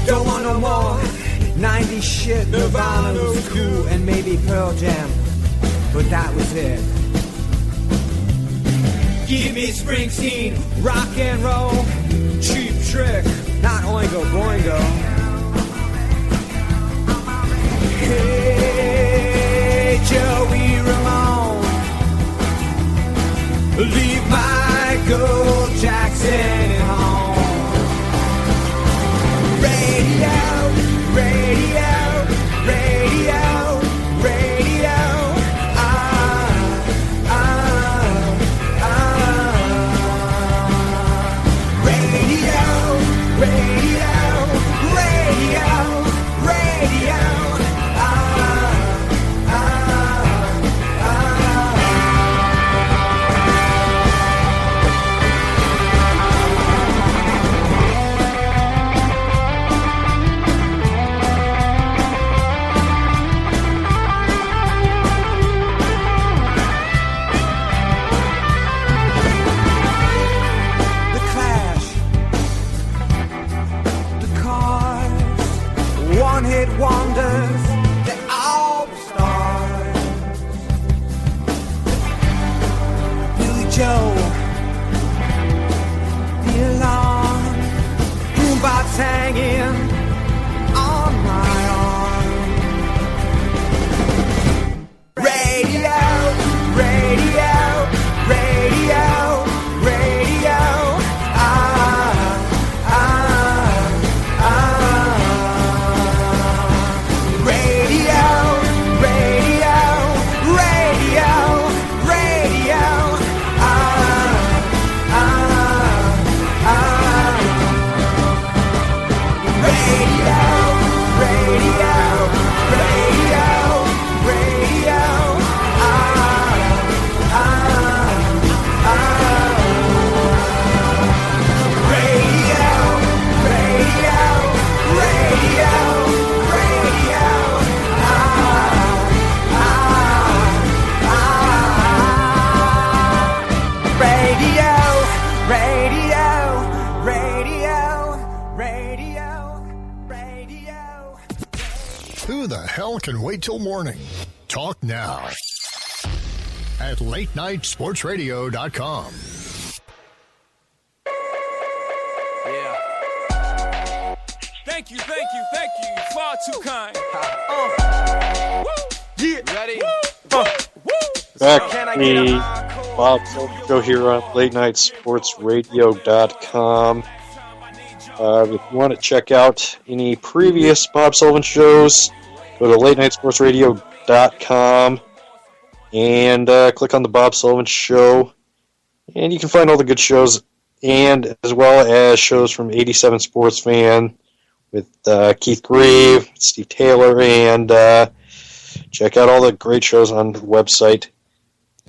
Don't want no more 90s shit. Nirvana was cool and maybe Pearl Jam, but that was it. Give me Springsteen, rock and roll, Cheap Trick, not Oingo Boingo. Hey, Joey Ramone, leave Michael Jackson at home. Radio, radio, radio, radio. One-hit wonders, they all stars. Billy Joe, the alarm, boombox hanging on my arm. Radio, radio, radio, radio. Who the hell can wait till morning? Talk now at latenightsportsradio.com. Yeah. Thank you. Far too kind. Woo. Yeah. Ready? Woo. Back the Bob Sullivan Show here on latenightsportsradio.com. If you want to check out any previous Bob Sullivan shows, go to latenightsportsradio.com and click on the Bob Sullivan Show, and you can find all the good shows, and as well as shows from 87 Sports Fan with Keith Grave, Steve Taylor, and check out all the great shows on the website.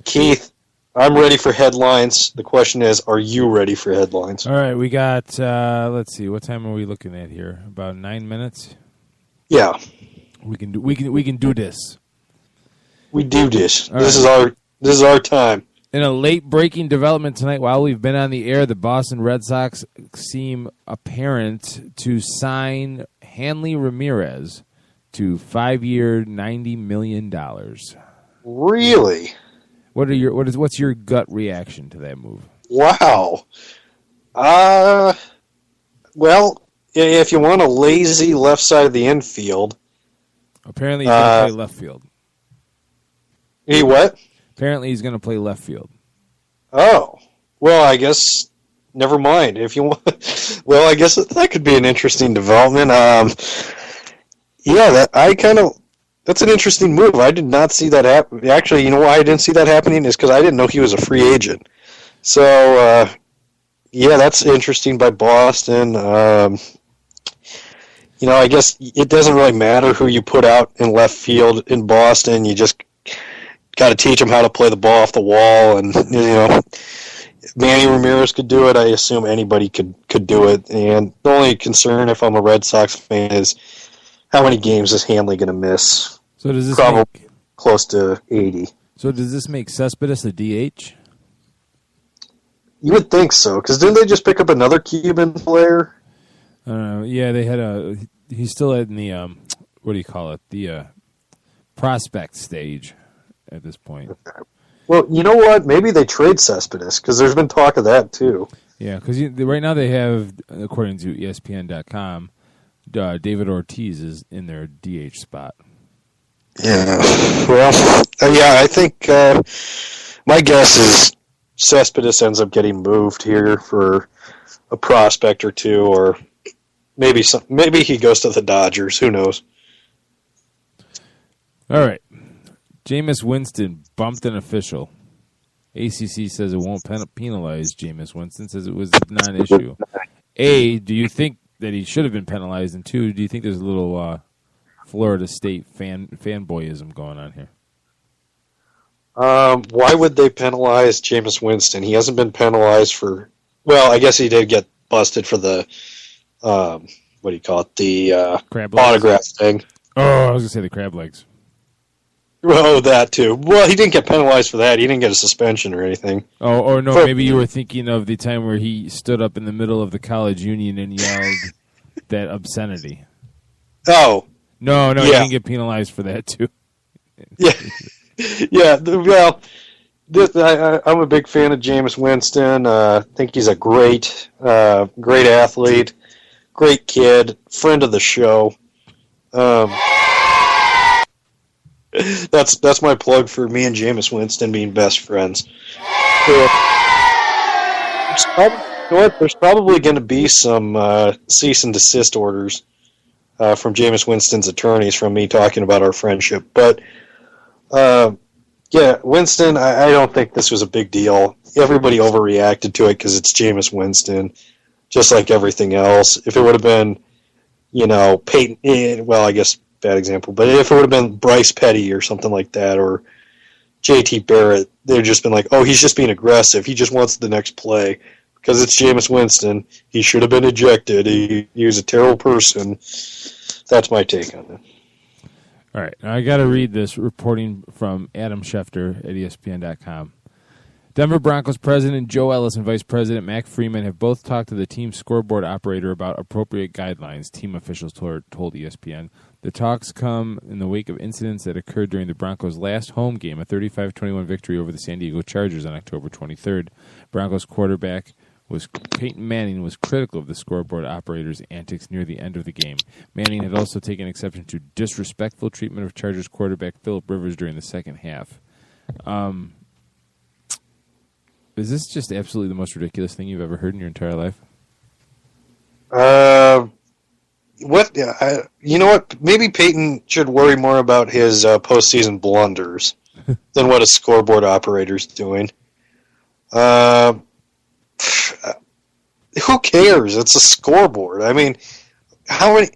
Keith, I'm ready for headlines. The question is, are you ready for headlines? All right, we got, let's see, what time are we looking at here? About 9 minutes? Yeah. We can do this. We do this. All this right. is our time. In a late-breaking development tonight, while we've been on the air, the Boston Red Sox seem apparent to sign Hanley Ramirez to 5-year, $90 million. Really? What's your gut reaction to that move? Wow. Well, if you want a lazy left side of the infield, apparently he's going to play left field. He what? Apparently he's going to play left field. Oh, well, I guess never mind. If you want, well, I guess that could be an interesting development. Yeah, that's an interesting move. I did not see that happen. Actually, you know why I didn't see that happening is because I didn't know he was a free agent. So, yeah, that's interesting by Boston. You know, I guess it doesn't really matter who you put out in left field in Boston. You just got to teach them how to play the ball off the wall, and you know, Manny Ramirez could do it, I assume anybody could do it. And the only concern, if I'm a Red Sox fan, is how many games is Hanley going to miss? So does this Probably close to 80. So does this make Cespedes a DH? You would think so, because didn't they just pick up another Cuban player? I don't know. Yeah, they had he's still in the what do you call it? The prospect stage at this point. Well, you know what? Maybe they trade Cespedes, because there's been talk of that too. Yeah, because right now they have, according to ESPN.com, David Ortiz is in their DH spot. Yeah. Well, I think my guess is Cespedes ends up getting moved here for a prospect or two, or maybe he goes to the Dodgers. Who knows? All right. Jameis Winston bumped an official. ACC says it won't penalize Jameis Winston, says it was a non-issue. A, do you think that he should have been penalized? And two, do you think there's a little Florida State fanboyism going on here? Why would they penalize Jameis Winston? He hasn't been penalized for... Well, I guess he did get busted for the... what do you call it? The crab legs. Autograph thing. Oh, I was going to say the crab legs. Oh, that too. Well, he didn't get penalized for that. He didn't get a suspension or anything. Oh, or no, maybe you were thinking of the time where he stood up in the middle of the college union and yelled that obscenity. Oh. No, he didn't get penalized for that too. Yeah. Yeah, well, I'm a big fan of Jameis Winston. I think he's a great athlete, great kid, friend of the show. That's my plug for me and Jameis Winston being best friends. There's probably going to be some cease and desist orders from Jameis Winston's attorneys from me talking about our friendship. But, Winston, I don't think this was a big deal. Everybody overreacted to it because it's Jameis Winston, just like everything else. If it would have been, Peyton, well, I guess bad example, but if it would have been Bryce Petty or something like that, or JT Barrett, they'd just been like, oh, he's just being aggressive. He just wants the next play. Because it's Jameis Winston. He should have been ejected. He was a terrible person. That's my take on it. All right. Now I got to read this reporting from Adam Schefter at ESPN.com. Denver Broncos President Joe Ellis and Vice President Mac Freeman have both talked to the team's scoreboard operator about appropriate guidelines, team officials told ESPN. The talks come in the wake of incidents that occurred during the Broncos' last home game, a 35-21 victory over the San Diego Chargers on October 23rd. Broncos quarterback Peyton Manning was critical of the scoreboard operator's antics near the end of the game. Manning had also taken exception to disrespectful treatment of Chargers quarterback Phillip Rivers during the second half. Is this just absolutely the most ridiculous thing you've ever heard in your entire life? What? You know what? Maybe Peyton should worry more about his postseason blunders than what a scoreboard operator's doing. Who cares? It's a scoreboard. I mean, how many...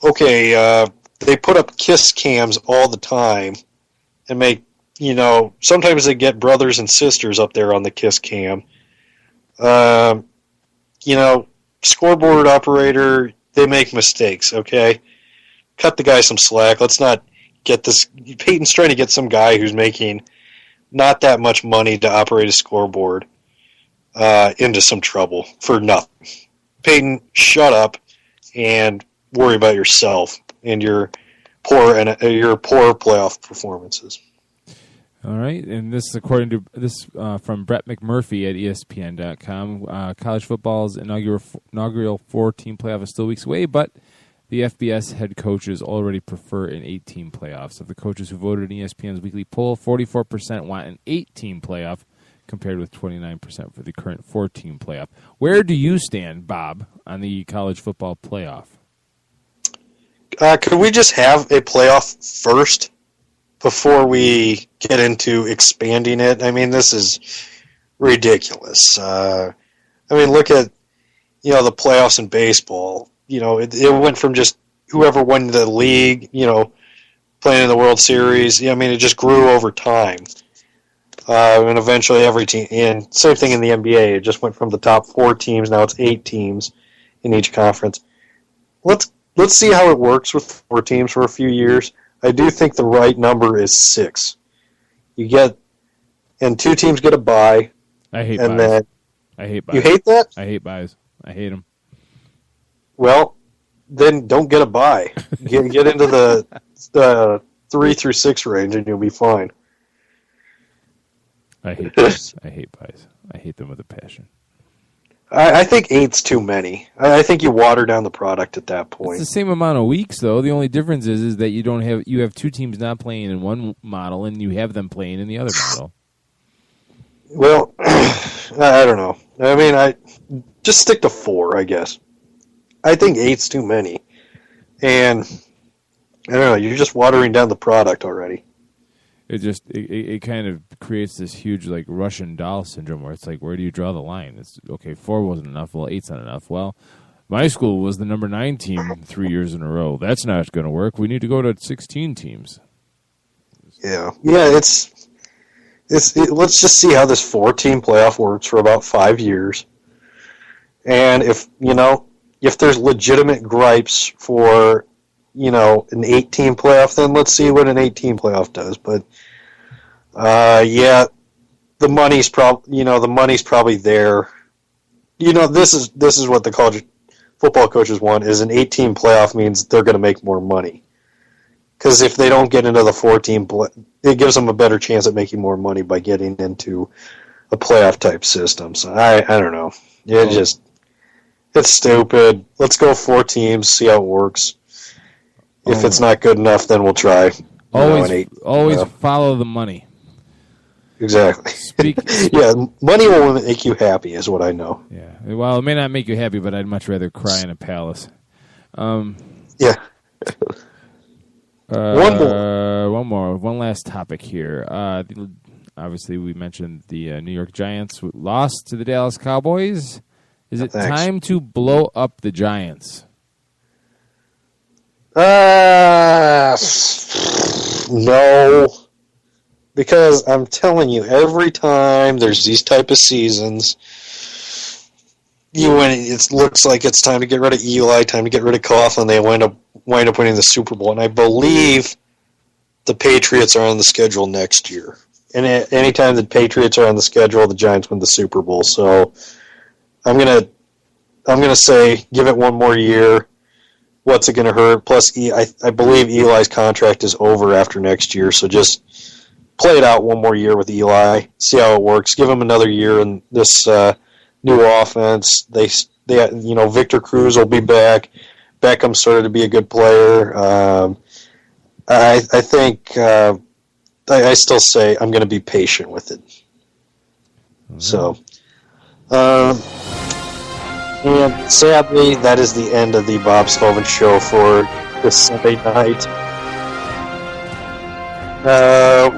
Okay, they put up kiss cams all the time and make, sometimes they get brothers and sisters up there on the kiss cam. Scoreboard operator, they make mistakes, okay? Cut the guy some slack. Let's not get this... Peyton's trying to get some guy who's making not that much money to operate a scoreboard into some trouble for nothing. Peyton, shut up and worry about yourself and your poor playoff performances. All right, and this, according to this from Brett McMurphy at ESPN.com, college football's inaugural 4-team playoff is still weeks away, but the FBS head coaches already prefer an 8-team playoff. Of the coaches who voted in ESPN's weekly poll, 44% want an 8-team playoff, compared with 29% for the current 4-team playoff. Where do you stand, Bob, on the college football playoff? Could we just have a playoff first before we get into expanding it? I mean, this is ridiculous. Look at, the playoffs in baseball. It went from just whoever won the league, playing in the World Series. It just grew over time. And eventually every team, and same thing in the NBA, it just went from the top 4 teams, now it's 8 teams in each conference. Let's see how it works with 4 teams for a few years. I do think the right number is 6. And 2 teams get a bye. I hate and buys. Then, I hate buys. You hate that? I hate buys. I hate them. Well, then don't get a bye. Get into the 3 through 6 range, and you'll be fine. I hate buys. I hate buys. I hate them with a passion. I think 8's too many. I think you water down the product at that point. It's the same amount of weeks, though. The only difference is that you have 2 teams not playing in one model, and you have them playing in the other model. Well, I don't know. I mean, I just stick to 4, I guess. I think 8's too many, and I don't know. You're just watering down the product already. It kind of creates this huge like Russian doll syndrome where it's like, where do you draw the line? It's okay, 4 wasn't enough. Well, 8's not enough. Well, my school was the number 9 team 3 years in a row. That's not going to work. We need to go to 16 teams. Yeah. Let's just see how this 4-team playoff works for about 5 years, and if there's legitimate gripes for an 8-team playoff, then let's see what an 8-team playoff does. But the money's probably there. This is what the college football coaches want, is an 8-team playoff means they're going to make more money. Because if they don't get into the 4-team, it gives them a better chance at making more money by getting into a playoff type system. So I don't know. It's stupid. Let's go 4 teams, see how it works. If it's not good enough, then we'll try. Always follow the money. Exactly. Yeah, money will make you happy, is what I know. Yeah. Well, it may not make you happy, but I'd much rather cry in a palace. Yeah. One last topic here. Obviously, we mentioned the New York Giants lost to the Dallas Cowboys. Is it time to blow up the Giants? No. Because I'm telling you, every time there's these type of seasons, it looks like it's time to get rid of Eli, time to get rid of Coughlin, they wind up winning the Super Bowl. And I believe the Patriots are on the schedule next year. And anytime the Patriots are on the schedule, the Giants win the Super Bowl. So I'm gonna say give it one more year. What's it gonna hurt? Plus, I believe Eli's contract is over after next year. So just play it out one more year with Eli. See how it works. Give him another year in this new offense. They Victor Cruz will be back. Beckham started to be a good player. I think I still say I'm going to be patient with it. Mm-hmm. So, and sadly, that is the end of the Bob Sullivan Show for this Sunday night.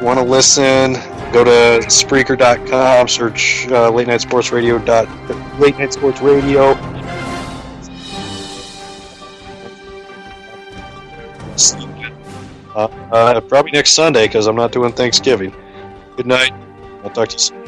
Want to listen? Go to Spreaker.com, search Late Night Sports Radio. Probably next Sunday because I'm not doing Thanksgiving. Good night. I'll talk to you soon.